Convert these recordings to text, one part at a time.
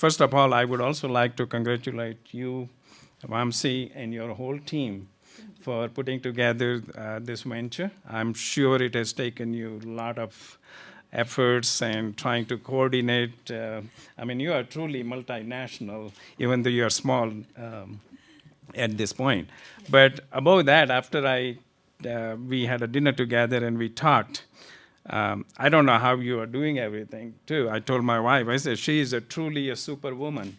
first of all, I would also like to congratulate you, Vamsi, and your whole team for putting together this venture. I'm sure it has taken you a lot of efforts and trying to coordinate. I mean, you are truly multinational, even though you are small at this point. But above that, after we had a dinner together and we talked, I don't know how you are doing everything, too. I told my wife, I said, she is truly a superwoman.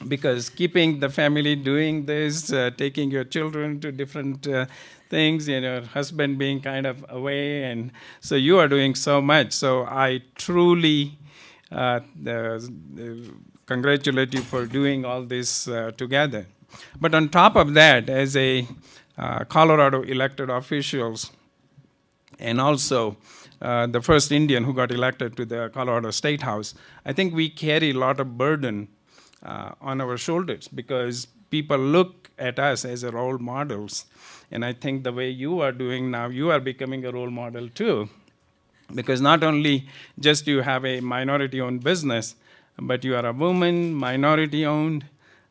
Because keeping the family doing this, taking your children to different things, your husband being kind of away, and so you are doing so much. So I truly congratulate you for doing all this together. But on top of that, as a Colorado elected officials, and also the first Indian who got elected to the Colorado State House, I think we carry a lot of burden on our shoulders because people look at us as role models. And I think the way you are doing now, you are becoming a role model too. Because not only just you have a minority-owned business, but you are a woman, minority-owned,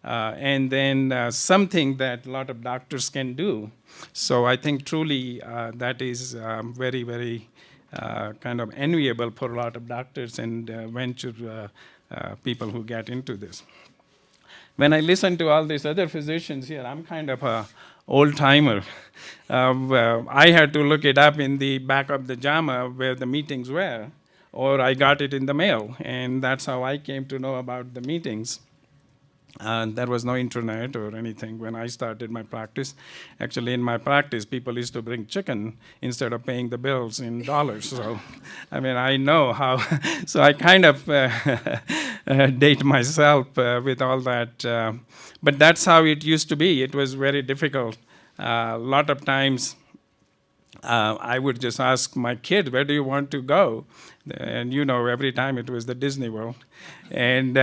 and then something that a lot of doctors can do. So I think truly that is very, very kind of enviable for a lot of doctors and venture people who get into this. When I listen to all these other physicians here, I'm kind of a old-timer. I had to look it up in the back of the JAMA where the meetings were, or I got it in the mail, and that's how I came to know about the meetings. There was no internet or anything when I started my practice. Actually, in my practice, people used to bring chicken instead of paying the bills in dollars. So, I mean, I know how. So I kind of date myself with all that. But that's how it used to be. It was very difficult. A lot of times, I would just ask my kid, where do you want to go? And every time it was the Disney World. And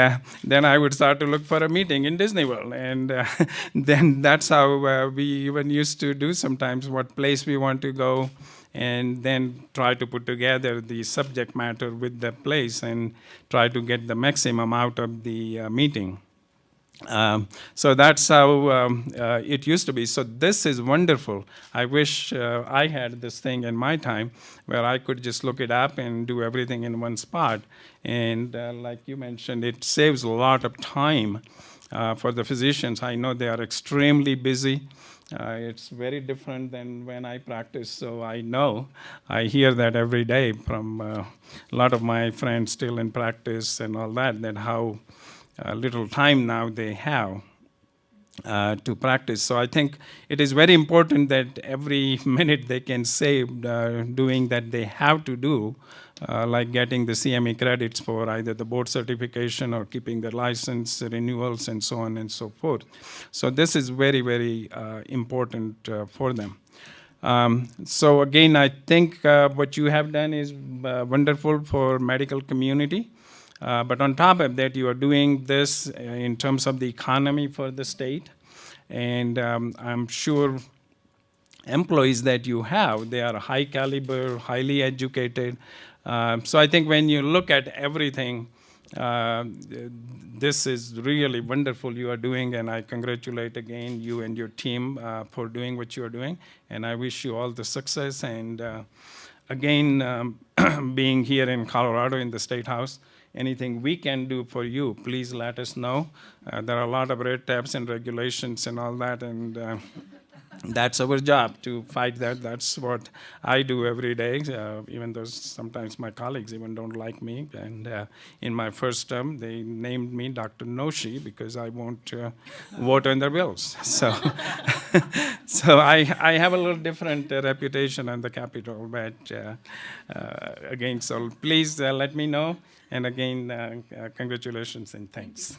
then I would start to look for a meeting in Disney World. And then that's how we even used to do sometimes, what place we want to go, and then try to put together the subject matter with the place and try to get the maximum out of the meeting. So that's how it used to be. So this is wonderful. I wish I had this thing in my time where I could just look it up and do everything in one spot. And like you mentioned, it saves a lot of time for the physicians. I know they are extremely busy. It's very different than when I practice, so I know. I hear that every day from a lot of my friends still in practice and all that how little time now they have to practice. So I think it is very important that every minute they can save doing that they have to do, like getting the CME credits for either the board certification or keeping the license renewals and so on and so forth. So this is very, very important for them. So again, I think what you have done is wonderful for medical community. But on top of that, you are doing this in terms of the economy for the state. And I'm sure employees that you have, they are high caliber, highly educated. So I think when you look at everything, this is really wonderful you are doing, and I congratulate again you and your team for doing what you are doing. And I wish you all the success. And again, being here in Colorado in the State House, anything we can do for you, please let us know. There are a lot of red tapes and regulations and all that, and that's our job to fight that. That's what I do every day, even though sometimes my colleagues even don't like me. And in my first term, they named me Dr. Joshi because I won't vote on their bills. So, so I have a little different reputation on the Capitol, but again, so please let me know. And again, congratulations and thanks.